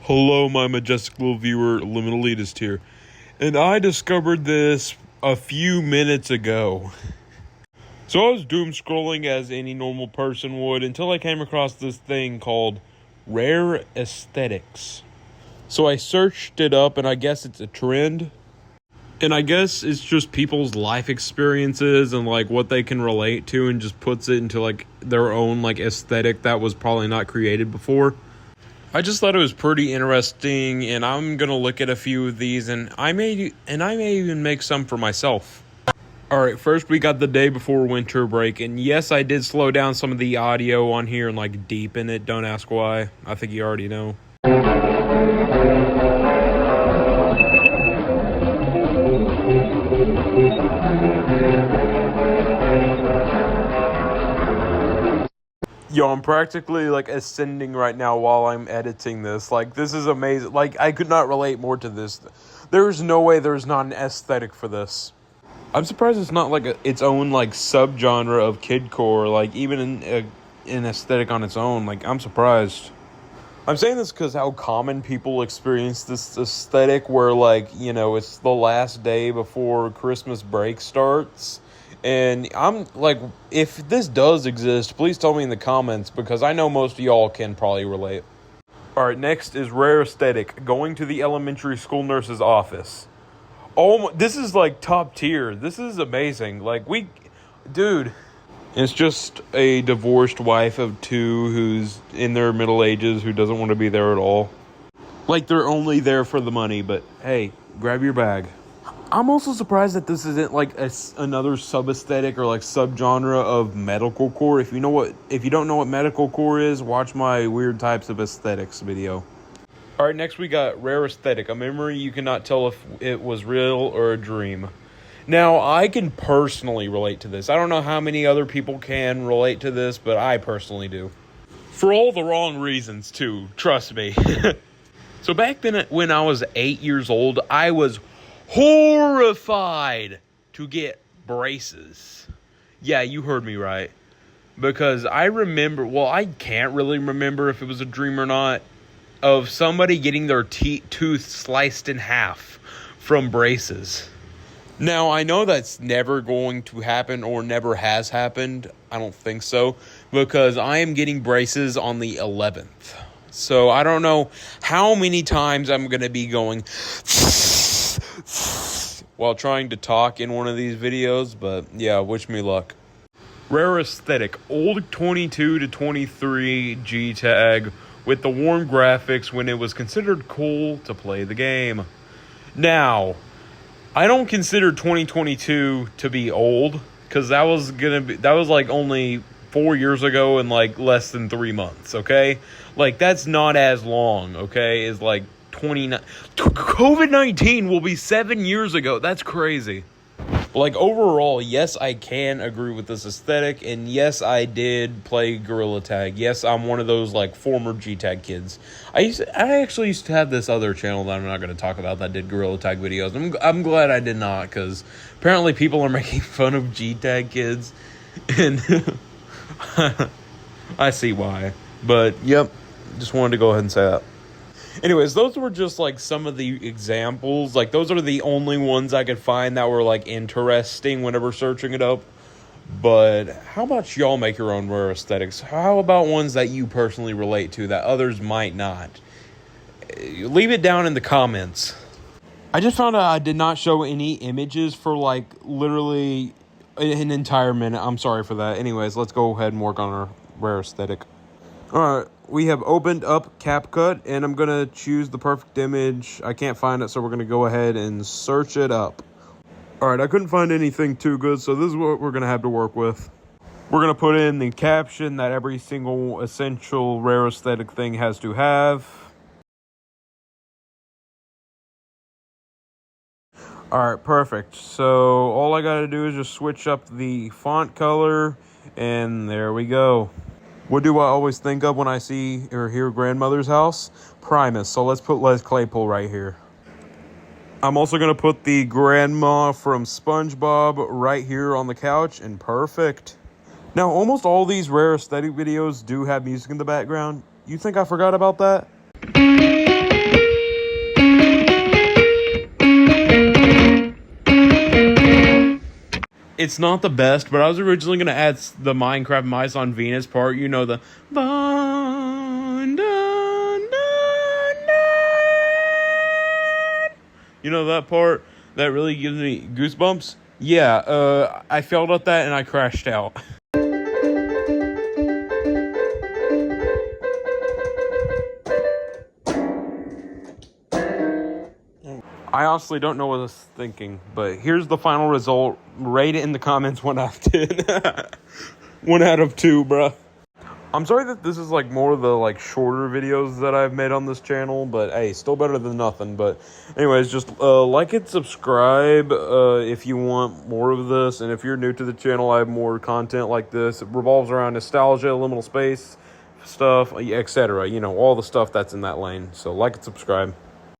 Hello, my majestic little viewer, Liminalitist here. And I discovered this a few minutes ago. So I was doom scrolling as any normal person would until I came across this thing called rare aesthetics. So I searched it up, and I guess it's a trend. And I guess it's just people's life experiences and like what they can relate to, and just puts it into like their own like aesthetic that was probably not created before. I just thought it was pretty interesting, and I'm gonna look at a few of these, and I may even make some for myself. Alright, first we got the day before winter break, and yes, I did slow down some of the audio on here and like deepen it. Don't ask why. I think you already know. Yo, I'm practically like ascending right now while I'm editing this. Like, this is amazing. Like, I could not relate more to this. There is no way there's not an aesthetic for this. I'm surprised it's not like its own like subgenre of kidcore, like even an aesthetic on its own. Like, I'm surprised. I'm saying this because how common people experience this aesthetic where, like, you know, it's the last day before Christmas break starts. And I'm like, if this does exist, please tell me in the comments, because I know most of y'all can probably relate. Alright, next is rare aesthetic, going to the elementary school nurse's office. Oh, this is like top tier. This is amazing. Like, dude, it's just a divorced wife of two who's in their middle ages who doesn't want to be there at all. Like, they're only there for the money, but hey, grab your bag. I'm also surprised that this isn't like another sub-aesthetic or like subgenre of metalcore. If you don't know what metalcore is, watch my weird types of aesthetics video. Alright, next we got rare aesthetic, a memory you cannot tell if it was real or a dream. Now, I can personally relate to this. I don't know how many other people can relate to this, but I personally do. For all the wrong reasons, too. Trust me. So back then, when I was 8 years old, I was horrified to get braces. Yeah, you heard me right. Because I remember, well, I can't really remember if it was a dream or not, of somebody getting their tooth sliced in half from braces. Now, I know that's never going to happen or never has happened. I don't think so. Because I am getting braces on the 11th. So I don't know how many times I'm going to be going while trying to talk in one of these videos, but yeah, wish me luck. Rare aesthetic, old 22 to 23 G tag with the warm graphics when it was considered cool to play the game. Now, I don't consider 2022 to be old, because that was like only 4 years ago and like less than 3 months, okay? Like, that's not as long, okay? It's like COVID-19 will be 7 years ago. That's crazy. Like, overall, yes, I can agree with this aesthetic, and yes, I did play Gorilla Tag. Yes, I'm one of those, like, former G-Tag kids. I actually used to have this other channel that I'm not going to talk about that did Gorilla Tag videos. I'm glad I did not, because apparently people are making fun of G-Tag kids, and I see why. But, yep, just wanted to go ahead and say that. Anyways, those were just, like, some of the examples. Like, those are the only ones I could find that were, like, interesting whenever searching it up. But how about y'all make your own rare aesthetics? How about ones that you personally relate to that others might not? Leave it down in the comments. I just found out I did not show any images for, like, literally an entire minute. I'm sorry for that. Anyways, let's go ahead and work on our rare aesthetic. Alright, we have opened up CapCut, and I'm going to choose the perfect image. I can't find it, so we're going to go ahead and search it up. Alright, I couldn't find anything too good, so this is what we're going to have to work with. We're going to put in the caption that every single essential rare aesthetic thing has to have. Alright, perfect. So all I got to do is just switch up the font color, and there we go. What do I always think of when I see or hear grandmother's house? Primus. So let's put Les Claypool right here. I'm also going to put the grandma from SpongeBob right here on the couch, and perfect. Now, almost all these rare aesthetic videos do have music in the background. You think I forgot about that? It's not the best, but I was originally going to add the Minecraft Mice on Venus part. You know, the... You know that part that really gives me goosebumps? Yeah, I failed at that and I crashed out. I honestly don't know what I was thinking, but here's the final result. Rate it in the comments 1 out of 10. 1 out of 2, bruh. I'm sorry that this is like more of the like shorter videos that I've made on this channel, but hey, still better than nothing. But anyways, just like and subscribe if you want more of this, and if you're new to the channel, I have more content like this. It revolves around nostalgia, liminal space stuff, etc. You know, all the stuff that's in that lane. So like and subscribe.